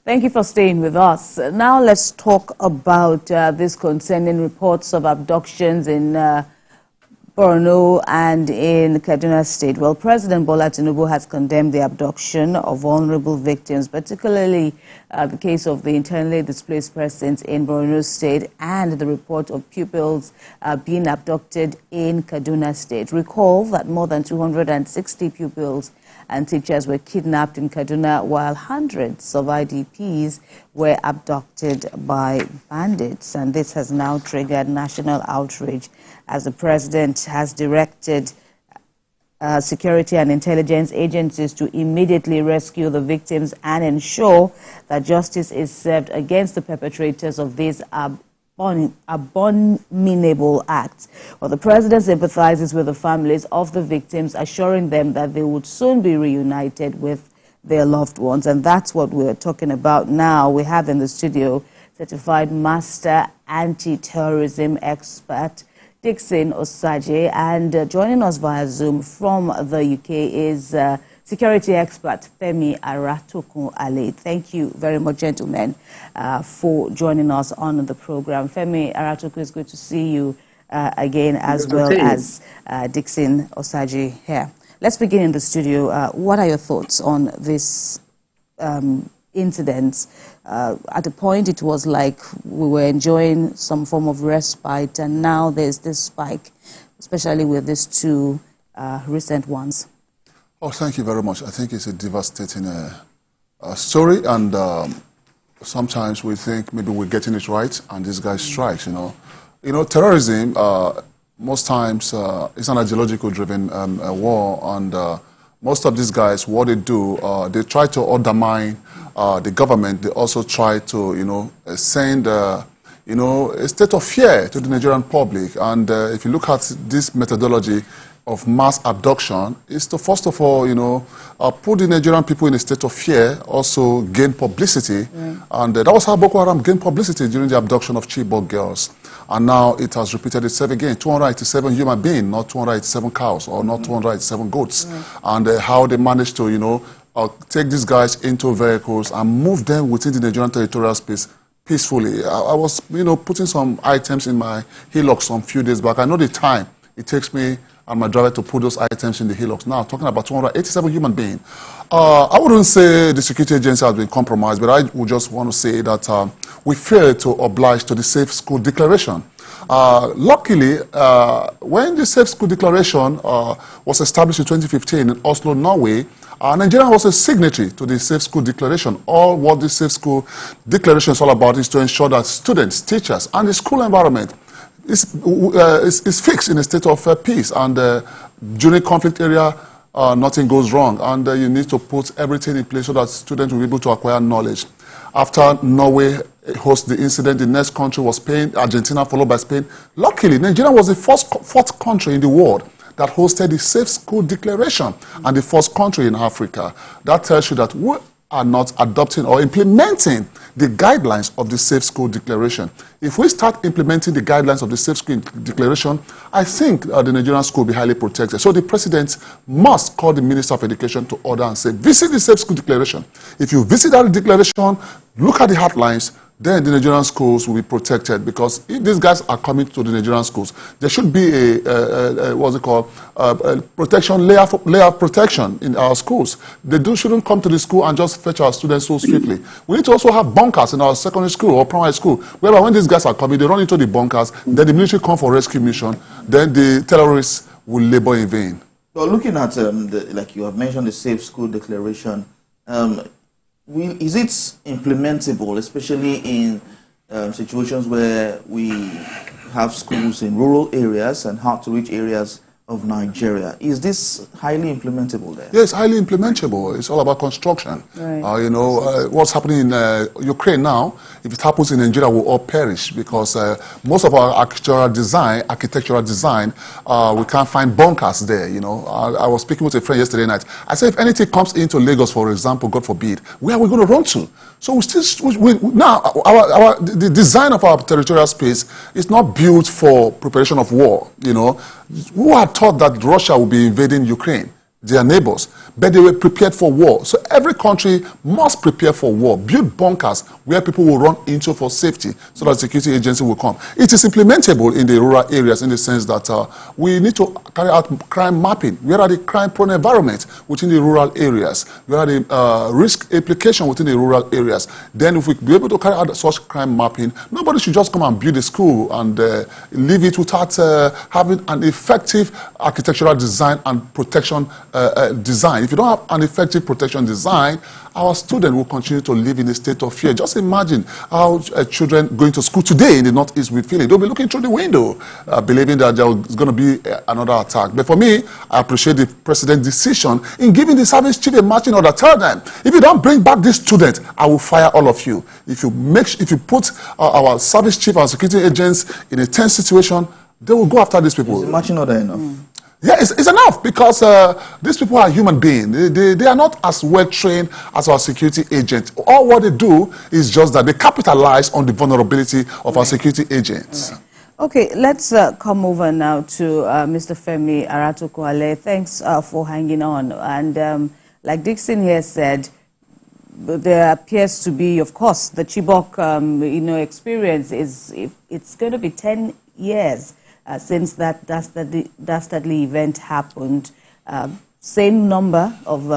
Thank you for staying with us. Now let's talk about this concerning reports of abductions in Borno and in Kaduna State. Well, President Bola Tinubu has condemned the abduction of vulnerable victims, particularly the case of the internally displaced persons in Borno State and the report of pupils being abducted in Kaduna State. Recall that more than 260 pupils and teachers were kidnapped in Kaduna, while hundreds of IDPs were abducted by bandits. And this has now triggered national outrage as the president has directed security and intelligence agencies to immediately rescue the victims and ensure that justice is served against the perpetrators of these abominable acts. Well, the president sympathizes with the families of the victims, assuring them that they would soon be reunited with their loved ones. And that's what we're talking about now. We have in the studio certified master anti-terrorism expert Dixon Osaje, and joining us via Zoom from the UK is security expert Femi Aratokun-Ale. Thank you very much, gentlemen, for joining us on the program. Femi Aratokun, it's good to see you again, as well as Dixon Osaje here. Let's begin in the studio. What are your thoughts on this incident? At a point, it was like we were enjoying some form of respite, and now there's this spike, especially with these two recent ones. Oh, thank you very much. I think it's a devastating story, and sometimes we think maybe we're getting it right, and this guy strikes. You know, terrorism most times is an ideological-driven war, and most of these guys, what they do, they try to undermine the government. They also try to, send, a state of fear to the Nigerian public. And if you look at this methodology of mass abduction, is to first of all, put the Nigerian people in a state of fear, also gain publicity. And that was how Boko Haram gained publicity during the abduction of Chibok girls. And now it has repeated itself again. 287 human beings, not 287 cows or not 287 goats. And how they managed to, take these guys into vehicles and move them within the Nigerian territorial space peacefully. I was, putting some items in my hillocks some few days back. I know the time it takes me and my driver to put those items in the hillocks. Now, talking about 287 human beings. I wouldn't say the security agency has been compromised, but I would just want to say that we failed to oblige to the Safe School Declaration. Luckily, when the Safe School Declaration was established in 2015 in Oslo, Norway, Nigeria was a signatory to the Safe School Declaration. All what the Safe School Declaration is all about is to ensure that students, teachers, and the school environment is fixed in a state of peace, and during conflict area, nothing goes wrong, and you need to put everything in place so that students will be able to acquire knowledge. After Norway hosted the incident, the next country was Spain, Argentina, followed by Spain. Luckily, Nigeria was the fourth country in the world that hosted the Safe School Declaration, and the first country in Africa. That tells you that we are not adopting or implementing the guidelines of the Safe School Declaration. If we start implementing the guidelines of the Safe School Declaration, I think the Nigerian school will be highly protected. So the president must call the Minister of Education to order and say, visit the Safe School Declaration. If you visit that declaration, look at the outlines, then the Nigerian schools will be protected, because if these guys are coming to the Nigerian schools, there should be a what's it called, protection, layer of protection in our schools. They shouldn't come to the school and just fetch our students so swiftly. We need to also have bunkers in our secondary school or primary school, whereby when these guys are coming, they run into the bunkers, then the military come for rescue mission, then the terrorists will labor in vain. Well, looking at, like you have mentioned, the Safe School Declaration, is it implementable, especially in situations where we have schools in rural areas and hard-to-reach areas of Nigeria? Is this highly implementable there? Yes, highly implementable. It's all about construction. Right. What's happening in Ukraine now, if it happens in Nigeria, we'll all perish, because most of our architectural design, we can't find bunkers there. I was speaking with a friend yesterday night. I said, if anything comes into Lagos, for example, God forbid, where are we going to run to? So now the design of our territorial space is not built for preparation of war. Who had thought that Russia would be invading Ukraine? their neighbors, but they were prepared for war. So every country must prepare for war, build bunkers where people will run into for safety so that the security agency will come. It is implementable in the rural areas in the sense that we need to carry out crime mapping. Where are the crime-prone environments within the rural areas? Where are the risk application within the rural areas? Then if we be able to carry out such crime mapping, nobody should just come and build a school and leave it without having an effective architectural design and protection design. If you don't have an effective protection design, our students will continue to live in a state of fear. Just imagine how children going to school today in the Northeast will feel. They'll be looking through the window, believing that there's going to be another attack. But for me, I appreciate the president's decision in giving the service chief a marching order. Tell them, if you don't bring back this student, I will fire all of you. If you put our service chief and security agents in a tense situation, they will go after these people. Is the marching order enough? Yeah, it's enough because these people are human beings. They are not as well trained as our security agents. All what they do is just that they capitalize on the vulnerability of our security agents. Okay, let's come over now to Mr. Femi Aratukwale. Thanks for hanging on. And like Dixon here said, there appears to be, of course, the Chibok experience it's going to be 10 years. Since that dastardly event happened, same number of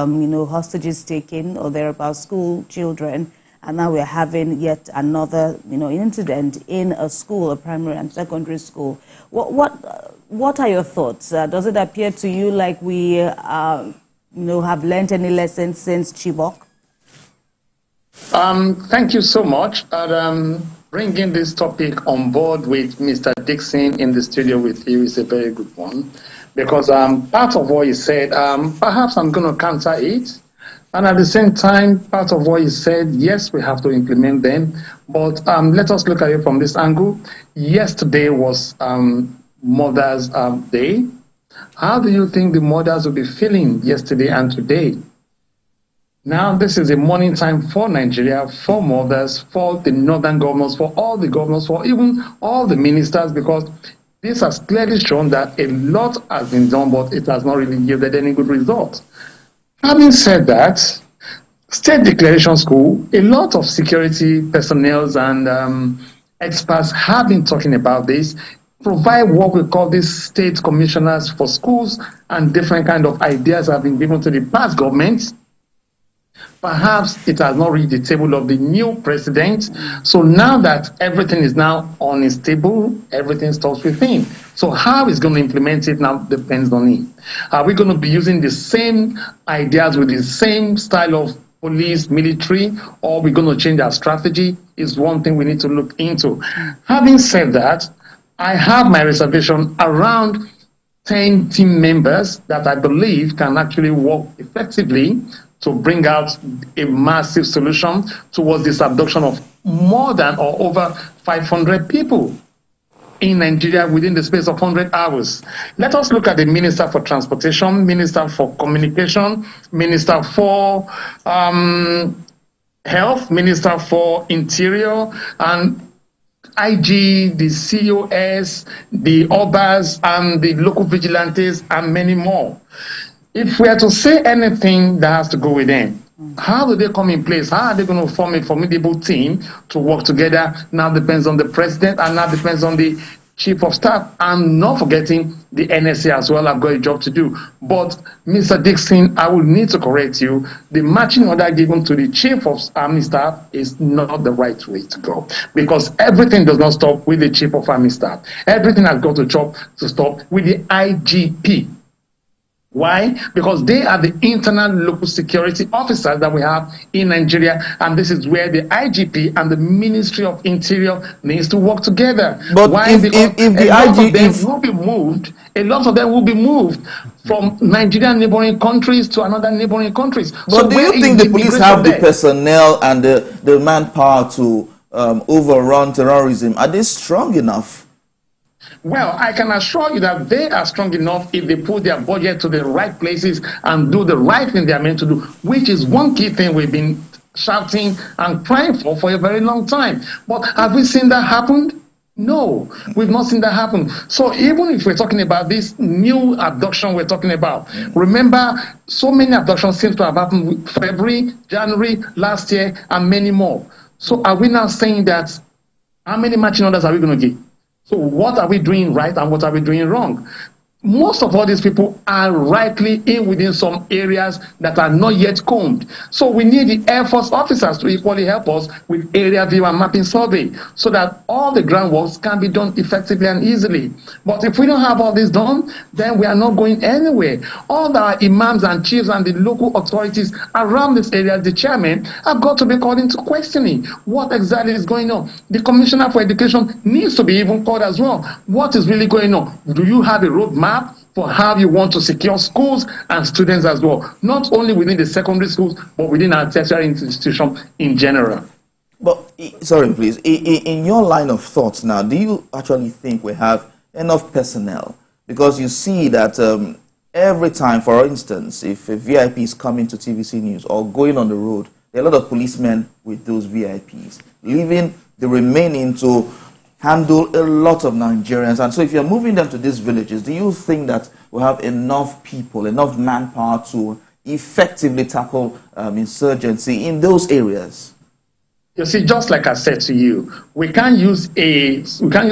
hostages taken or thereabouts, school children, and now we're having yet another incident in a school, a primary and secondary school. What are your thoughts? Does it appear to you like we have learned any lessons since Chibok? Thank you so much. Bringing this topic on board with Mr. Dixon in the studio with you is a very good one, because part of what he said, perhaps I'm going to counter it, and at the same time, part of what he said, yes, we have to implement them, but let us look at it from this angle. Yesterday was Mother's Day. How do you think the mothers will be feeling yesterday and today? Now, this is a mourning time for Nigeria, for mothers, for the northern governors, for all the governors, for even all the ministers, because this has clearly shown that a lot has been done, but it has not really yielded any good result. Having said that, State Declaration School, a lot of security personnel and experts have been talking about this, provide what we call these state commissioners for schools, and different kind of ideas have been given to the past governments. Perhaps it has not reached the table of the new president. So now that everything is now on his table, everything starts with him. So how he's going to implement it now depends on him. Are we going to be using the same ideas with the same style of police, military, or are we going to change our strategy? Is one thing we need to look into. Having said that, I have my reservation around 10 team members that I believe can actually work effectively to bring out a massive solution towards this abduction of more than or over 500 people in Nigeria within the space of 100 hours. Let us look at the Minister for Transportation, Minister for Communication, Minister for Health, Minister for Interior, and IG, the COS, the OBAs, and the local vigilantes, and many more. If we are to say anything that has to go with them, how do they come in place? How are they going to form a formidable team to work together? Now depends on the president, and now depends on the chief of staff. I'm not forgetting the NSA as well. I've got a job to do. But Mr. Dixon, I will need to correct you. The matching order given to the chief of army staff is not the right way to go, because everything does not stop with the chief of army staff. Everything has got to stop with the IGP. Why? Because they are the internal local security officers that we have in Nigeria, and this is where the IGP and the Ministry of Interior needs to work together. But why? Because a lot of them will be moved. A lot of them will be moved from Nigerian neighboring countries to another neighboring countries. But so do you think the police have the personnel and the manpower to overrun terrorism? Are they strong enough? Well, I can assure you that they are strong enough if they put their budget to the right places and do the right thing they are meant to do, which is one key thing we've been shouting and crying for a very long time. But have we seen that happen? No, we've not seen that happen. So even if we're talking about this new abduction we're talking about, remember, so many abductions seem to have happened February, January, last year, and many more. So are we now saying that, how many marching orders are we going to give? So what are we doing right and what are we doing wrong? Most of all these people are rightly in within some areas that are not yet combed. So we need the Air Force officers to equally help us with area view and mapping survey so that all the groundworks can be done effectively and easily. But if we don't have all this done, then we are not going anywhere. All our imams and chiefs and the local authorities around this area, the chairman, have got to be called into questioning what exactly is going on. The Commissioner for Education needs to be even called as well. What is really going on? Do you have a roadmap for how you want to secure schools and students as well, not only within the secondary schools, but within our tertiary institution in general? But, sorry, please, in your line of thoughts now, do you actually think we have enough personnel? Because you see that every time, for instance, if a VIP is coming to TVC News or going on the road, there are a lot of policemen with those VIPs, leaving the remaining to handle a lot of Nigerians. And so if you're moving them to these villages, do you think that we have enough people, enough manpower to effectively tackle insurgency in those areas? You see, just like I said to you, we can't use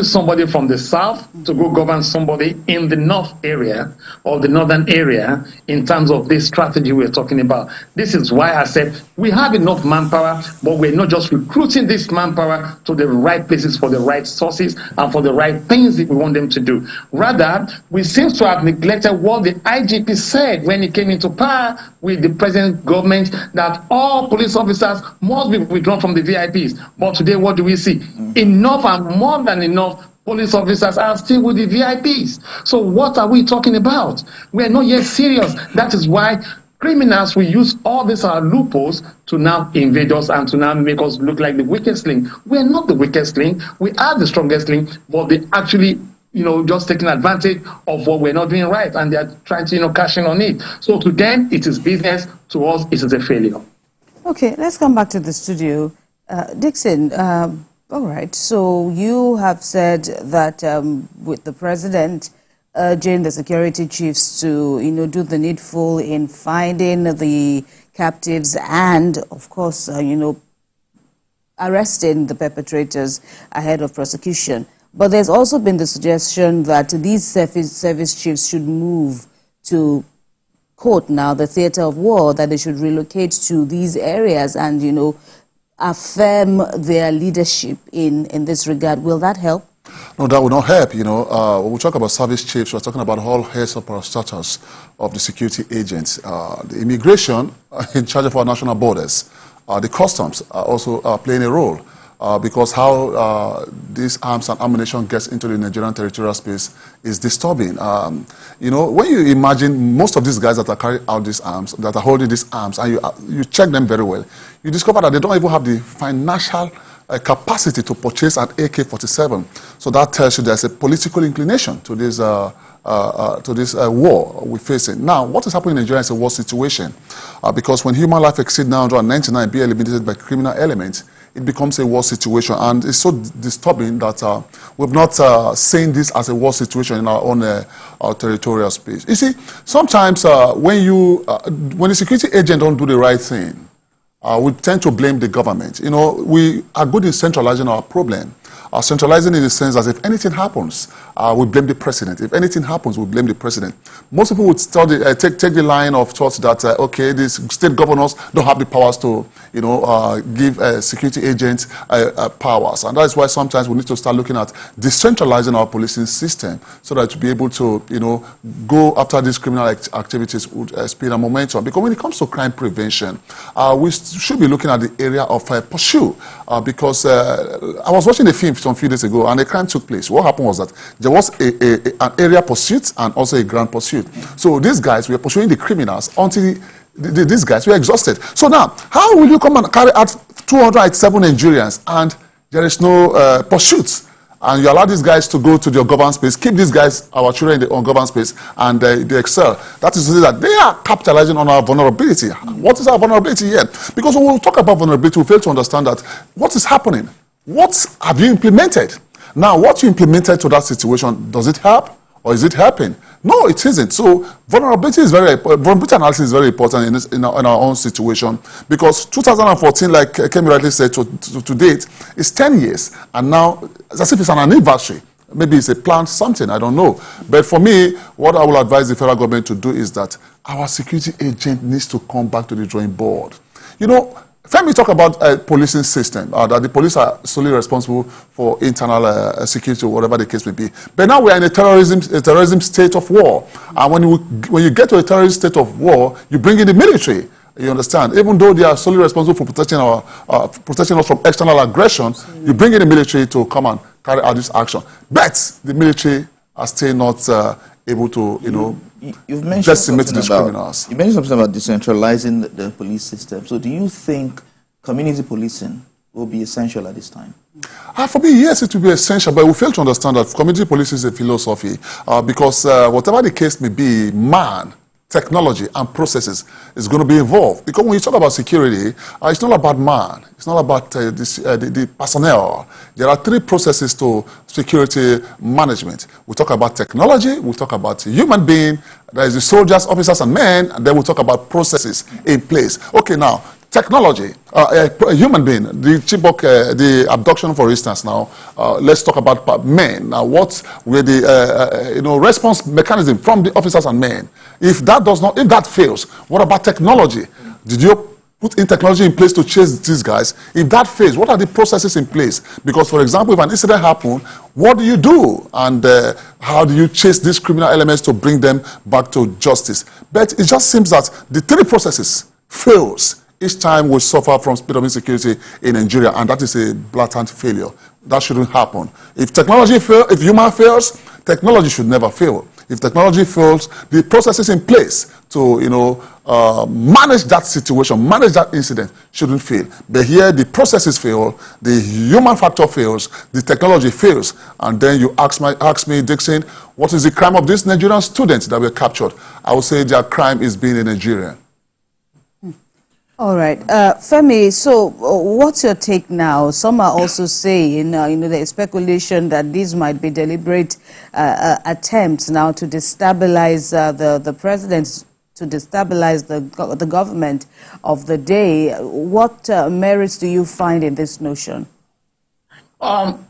somebody from the south to go govern somebody in the north area or the northern area in terms of this strategy we're talking about. This is why I said we have enough manpower, but we're not just recruiting this manpower to the right places for the right sources and for the right things that we want them to do. Rather, we seem to have neglected what the IGP said when he came into power with the present government, that all police officers must be withdrawn from the VIPs. But today, what do we see? Enough and more than enough police officers are still with the VIPs. So what are we talking about? We are not yet serious. That is why criminals will use all these loopholes to now invade us and to now make us look like the weakest link. We are not the weakest link. We are the strongest link, but they actually just taking advantage of what we're not doing right, and they're trying to, cash in on it. So to them, it is business. To us, it is a failure. Okay, let's come back to the studio. Dixon, all right, so you have said that with the president urging the security chiefs to, do the needful in finding the captives and, of course, arresting the perpetrators ahead of prosecution. But there's also been the suggestion that these service chiefs should move to court now, the theater of war, that they should relocate to these areas and, affirm their leadership in this regard. Will that help? No, that will not help. When we talk about service chiefs, we're talking about all heads of parastatals of the security agents, the immigration in charge of our national borders, the customs are also playing a role. Because how these arms and ammunition gets into the Nigerian territorial space is disturbing. When you imagine most of these guys that are carrying out these arms, that are holding these arms, and you check them very well, you discover that they don't even have the financial capacity to purchase an AK-47. So that tells you there's a political inclination to this war we're facing. Now, what is happening in Nigeria is a war situation. Because when human life exceeds 999 be eliminated by criminal elements, it becomes a war situation, and it's so disturbing that we've not seen this as a war situation in our own our territorial space. You see, sometimes when the security agent don't do the right thing, we tend to blame the government. We are good in centralizing our problem. Centralizing in the sense that if anything happens, we blame the president. If anything happens, we blame the president. Most people would take the line of thought that, okay, these state governors don't have the powers to, give security agents powers. And that is why sometimes we need to start looking at decentralizing our policing system so that to be able to, go after these criminal activities with speed and momentum. Because when it comes to crime prevention, we should be looking at the area of pursuit. Because I was watching a film some few days ago, and a crime took place. What happened was that there was an area pursuit and also a ground pursuit. So these guys were pursuing the criminals until these guys were exhausted. So now, how will you come and carry out 287 Nigerians and there is no pursuit? And you allow these guys to go to the ungoverned space, keep these guys, our children, in the ungoverned space, and they excel. That is to say that they are capitalizing on our vulnerability. What is our vulnerability here? Because when we talk about vulnerability, we fail to understand that what is happening. What have you implemented? Now, what you implemented to that situation, does it help or is it helping? No, it isn't. So vulnerability analysis is very important in our own situation, because 2014, like Kemi rightly said, to date, is 10 years. And now, it's as if it's an anniversary. Maybe it's a planned something, I don't know. But for me, what I will advise the federal government to do is that our security agent needs to come back to the drawing board. You know, Femi talk about a policing system, that the police are solely responsible for internal security, or whatever the case may be. But now we are in a terrorism state of war. And when you get to a terrorist state of war, you bring in the military. You understand? Even though they are solely responsible for protecting us from external aggression, you bring in the military to come and carry out this action. But the military are still not able to, you've mentioned decimate these criminals. You mentioned something about decentralizing the police system. So do you think community policing will be essential at this time? For me, yes, it will be essential, but we fail to understand that community policing is a philosophy, because whatever the case may be, man, technology and processes is going to be involved. Because when you talk about security, it's not about man. It's not about the personnel. There are three processes to security management. We talk about technology, we talk about human being, there is the soldiers, officers, and men, and then we talk about processes in place. Okay, now, technology, a human being, the Chibok, the abduction, for instance. Now, let's talk about men. Now, what were the response mechanism from the officers and men? If that fails, what about technology? Did you put in technology in place to chase these guys? If that fails, what are the processes in place? Because, for example, if an incident happens, what do you do? And how do you chase these criminal elements to bring them back to justice? But it just seems that the three processes fails each time we suffer from speed of insecurity in Nigeria, and that is a blatant failure. That shouldn't happen. If technology fails, if human fails, technology should never fail. If technology fails, the processes in place to manage that situation, manage that incident shouldn't fail. But here the processes fail, the human factor fails, the technology fails, and then you ask me, Dixon, what is the crime of these Nigerian students that were captured? I would say their crime is being a Nigerian. All right. Femi, so what's your take now? Some are also saying, there is speculation that these might be deliberate attempts now to destabilize the president, to destabilize the government of the day. What merits do you find in this notion?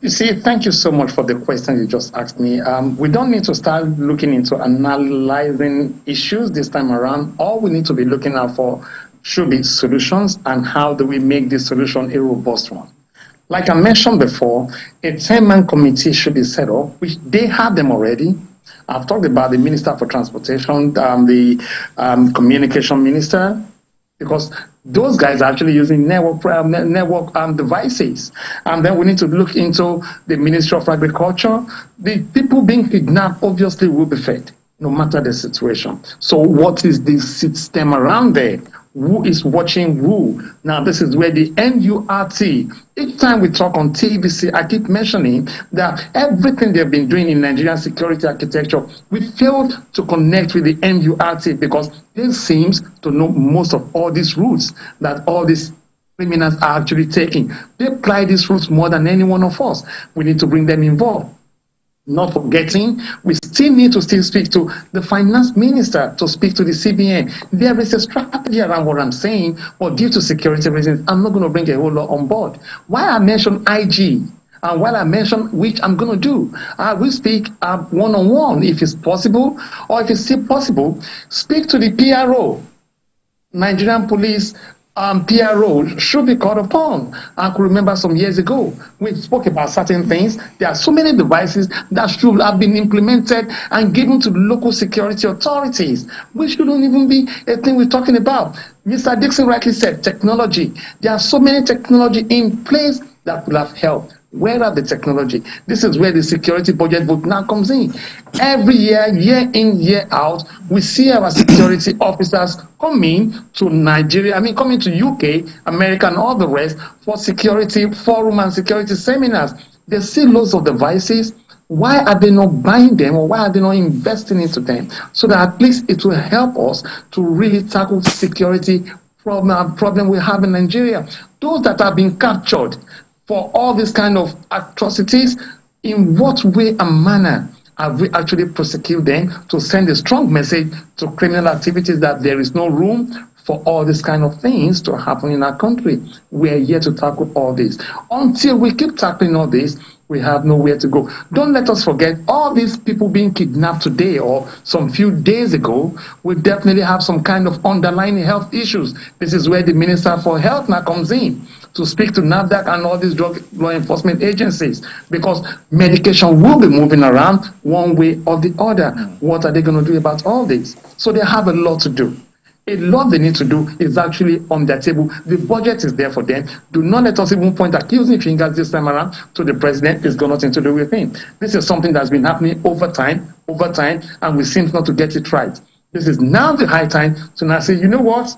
You see, thank you so much for the question you just asked me. We don't need to start looking into analyzing issues this time around. All we need to be looking out for should be solutions, and how do we make this solution a robust one. Like I mentioned before, a 10-man committee should be set up, which they have them already. I've talked about the Minister for Transportation, the Communication Minister, because those guys are actually using network devices. And then we need to look into the Ministry of Agriculture. The people being kidnapped obviously will be fed, no matter the situation. So what is the system around there? Who is watching who? Now, this is where the NURT, each time we talk on TVC, I keep mentioning that everything they've been doing in Nigerian security architecture, we failed to connect with the NURT because they seem to know most of all these routes that all these criminals are actually taking. They apply these routes more than any one of us. We need to bring them involved. Not forgetting, we still need to speak to the finance minister, to speak to the CBN. There is a strategy around what I'm saying, but due to security reasons, I'm not going to bring a whole lot on board. Why I mentioned IG, and while I mention which I'm going to do, I will speak one-on-one if it's possible, or if it's still possible, speak to the PRO, Nigerian Police PRO should be called upon. I could remember some years ago, we spoke about certain things. There are so many devices that should have been implemented and given to the local security authorities, which shouldn't even be a thing we're talking about. Mr. Dixon rightly said, technology. There are so many technology in place that will have helped. Where are the technology? This is where the security budget vote now comes in. Every year, year in, year out, we see our security officers coming to Nigeria, coming to UK, America, and all the rest for security forum and security seminars. They see loads of devices. Why are they not buying them, or why are they not investing into them? So that at least it will help us to really tackle security problem we have in Nigeria. Those that have been captured for all these kind of atrocities, In what way and manner have we actually prosecuted them to send a strong message to criminal activities that there is no room for all these kind of things to happen in our country? We are here to tackle all this. Until we keep tackling all this, we have nowhere to go. Don't let us forget all these people being kidnapped today or some few days ago will definitely have some kind of underlying health issues. This is where the Minister for Health now comes in to speak to NAFDAC and all these drug law enforcement agencies, because medication will be moving around one way or the other. What are they going to do about all this? So they have a lot to do. A lot they need to do is actually on their table. The budget is there for them. Do not let us even point accusing fingers this time around to the president. It's got nothing to do with him. This is something that's been happening over time, and we seem not to get it right. This is now the high time to now say, you know what?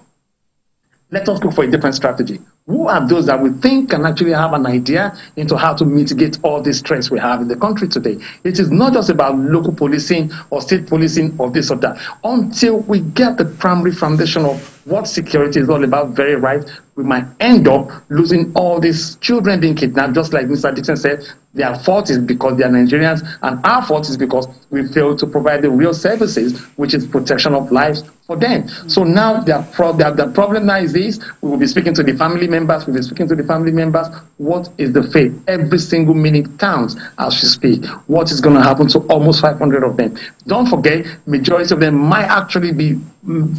Let us look for a different strategy. Who are those that we think can actually have an idea into how to mitigate all this stress we have in the country today? It is not just about local policing or state policing or this or that. Until we get the primary foundation of what security is all about very right, we might end up losing all these children being kidnapped, just like Mr. Dixon said. Their fault is because they are Nigerians, and our fault is because we failed to provide the real services, which is protection of lives for them. So now the problem now is this: we will be speaking to the family members, we'll be speaking to the family members. What is the fate? Every single minute counts as we speak. What is going to happen to almost 500 of them? Don't forget, majority of them might actually be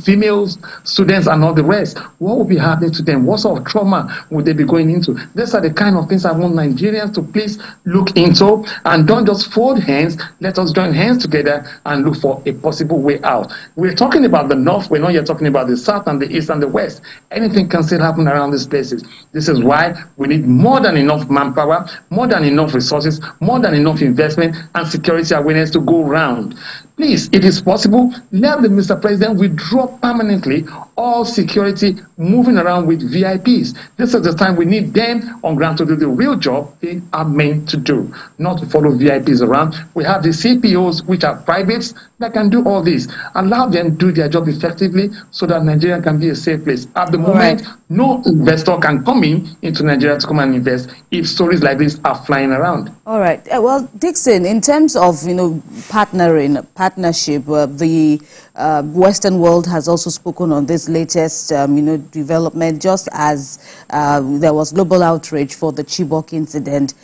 females, students, and all the rest. What will be happening to them? What sort of trauma would they be going into? These are the kind of things I want Nigerians to please look into, and don't just fold hands. Let us join hands together and look for a possible way out. We're talking about the north. We're not yet talking about the south and the east and the west. Anything can still happen around these places. This is why we need more than enough manpower, more than enough resources, more than enough investment and security awareness to go around. Please, it is possible, let the Mr. President withdraw permanently all security moving around with VIPs. This is the time we need them on ground to do the real job they are meant to do, not to follow VIPs around. We have the CPOs, which are privates, that can do all this. Allow them to do their job effectively so that Nigeria can be a safe place. At the moment, no investor can come into Nigeria to come and invest if stories like this are flying around. All right. Well, Dixon, in terms of partnership, the Western world has also spoken on this latest development, just as there was global outrage for the Chibok incident.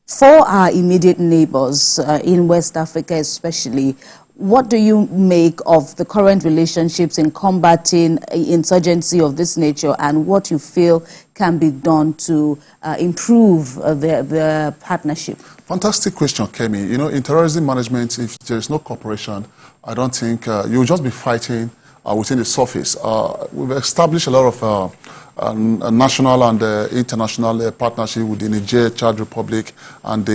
For our immediate neighbors in West Africa especially, what do you make of the current relationships in combating insurgency of this nature, and what you feel can be done to improve the partnership? Fantastic question, Kemi. You know, in terrorism management, if there is no cooperation, I don't think you'll just be fighting within the surface. We've established a lot of national and international partnership with the Niger, Chad Republic, and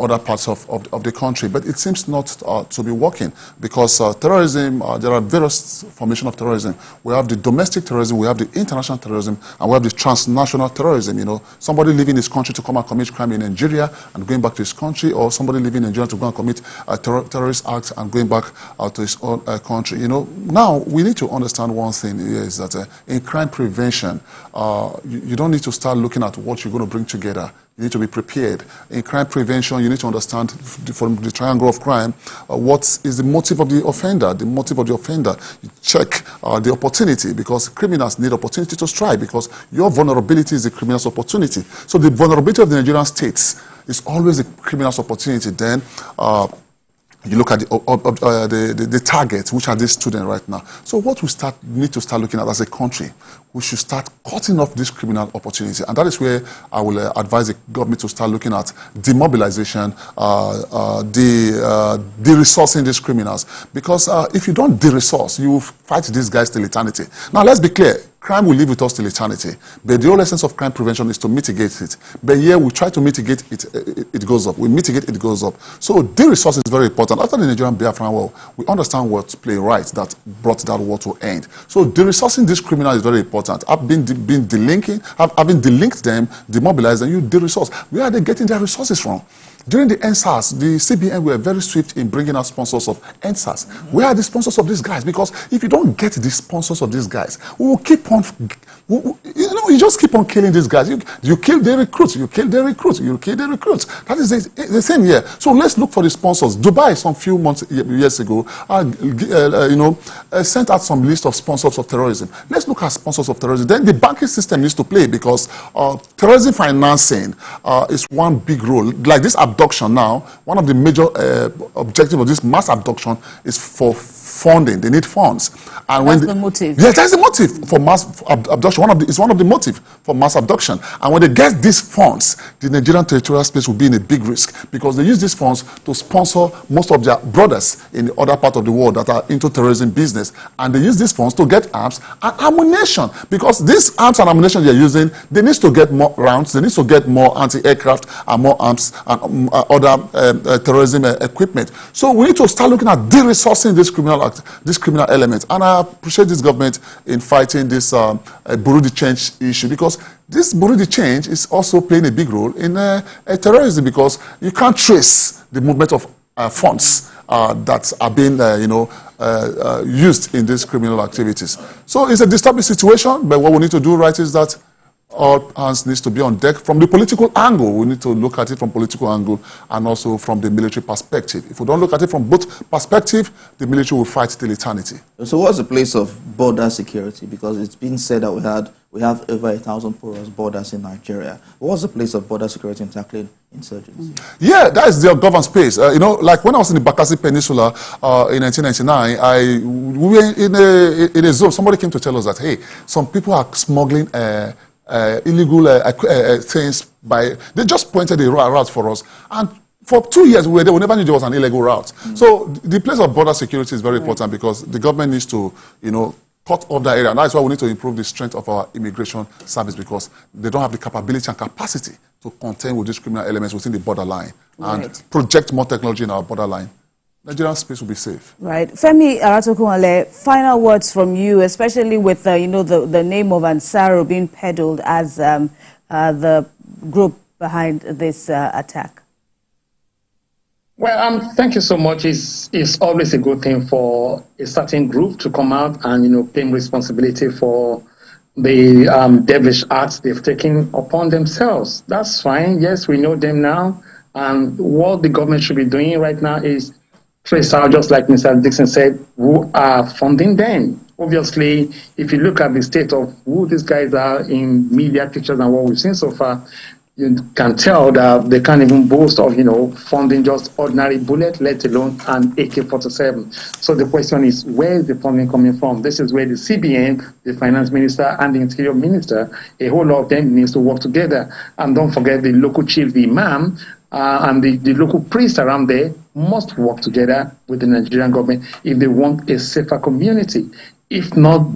other parts of the country. But it seems not to be working, because terrorism, there are various formations of terrorism. We have the domestic terrorism, we have the international terrorism, and we have the transnational terrorism. You know, somebody leaving his country to come and commit crime in Nigeria and going back to his country, or somebody leaving Nigeria to go and commit terrorist acts and going back to his own country. You know, now we need to understand one thing is that in crime prevention, you don't need to start looking at what you're going to bring together. You need to be prepared. In crime prevention, you need to understand from the triangle of crime, what is the motive of the offender. The motive of the offender, you check the opportunity, because criminals need opportunity to strike, because your vulnerability is the criminal's opportunity. So the vulnerability of the Nigerian states is always the criminal's opportunity. Then you look at the targets, which are these students right now. So what we need to start looking at as a country, we should start cutting off this criminal opportunity. And that is where I will advise the government to start looking at demobilization, de-resourcing these criminals. Because if you don't de-resource, you fight these guys till eternity. Now, let's be clear. Crime will live with us till eternity. But the whole essence of crime prevention is to mitigate it. But here we try to mitigate it, it goes up. We mitigate, it goes up. So de-resource is very important. After the Nigerian Biafran war, we understand what play right that brought that war to end. So de-resourcing this criminal is very important. I've been delinked them, demobilized them, you de-resource. Where are they getting their resources from? During the NSAS, the CBN were very swift in bringing out sponsors of NSAS. Where are the sponsors of these guys? Because if you don't get the sponsors of these guys, we will keep keep on, you just keep on killing these guys. You kill the recruits, you kill the recruits, you kill the recruits. That is the same here. So let's look for the sponsors. Dubai, some few years ago, sent out some list of sponsors of terrorism. Let's look at sponsors of terrorism. Then the banking system needs to play, because terrorism financing is one big role. Like this abduction now, one of the major objectives of this mass abduction is for funding. They need funds. And that's the motive. Yeah, that's the motive for mass abduction. It's one of the motive for mass abduction. And when they get these funds, the Nigerian territorial space will be in a big risk, because they use these funds to sponsor most of their brothers in the other part of the world that are into terrorism business. And they use these funds to get arms and ammunition, because these arms and ammunition they're using, they need to get more rounds, they need to get more anti-aircraft and more arms and other terrorism equipment. So we need to start looking at de-resourcing this criminal element. And I appreciate this government in fighting this Burundi change issue, because this Burundi change is also playing a big role in terrorism, because you can't trace the movement of funds that are being used in these criminal activities. So it's a disturbing situation, but what we need to do right is that all hands needs to be on deck from the political angle. We need to look at it from political angle and also from the military perspective. If we don't look at it from both perspectives, the military will fight till eternity. So what's the place of border security? Because it's been said that we have over 1,000 porous borders in Nigeria. What's the place of border security in tackling insurgency? Yeah, that is their government space. Like when I was in the Bakassi Peninsula in 1999, we were in a zone. Somebody came to tell us that, hey, some people are smuggling illegal things by, they just pointed a route for us, and for 2 years we were there, we never knew there was an illegal route. So the place of border security is very important, because the government needs to cut off that area, and that's why we need to improve the strength of our immigration service, because they don't have the capability and capacity to contend with these criminal elements within the borderline and project more technology in our borderline. Nigerian space will be safe. Right. Femi Aratokunle, final words from you, especially with the name of Ansaru being peddled as the group behind this attack. Well, thank you so much. It's always a good thing for a certain group to come out and claim responsibility for the devilish acts they've taken upon themselves. That's fine. Yes, we know them now, and what the government should be doing right now is trace out, just like Mr. Dixon said, who are funding them. Obviously, if you look at the state of who these guys are in media pictures and what we've seen so far, you can tell that they can't even boast of, funding just ordinary bullet, let alone an AK-47. So the question is, where is the funding coming from? This is where the CBN, the finance minister, and the interior minister, a whole lot of them needs to work together. And don't forget the local chief, the imam, and the local priests around there must work together with the Nigerian government if they want a safer community. If not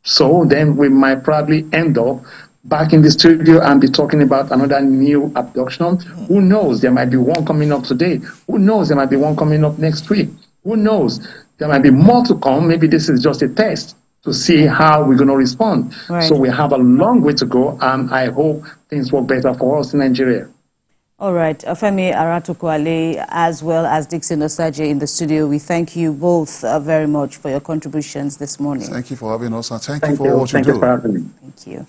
so, then we might probably end up back in the studio and be talking about another new abduction. Who knows? There might be one coming up today. Who knows? There might be one coming up next week. Who knows? There might be more to come. Maybe this is just a test to see how we're going to respond. Right. So we have a long way to go, and I hope things work better for us in Nigeria. All right, Femi Aratokunle, as well as Dixon Osaje in the studio, we thank you both very much for your contributions this morning. Thank you for having us, and thank you for what you do. Thank you for having me. Thank you.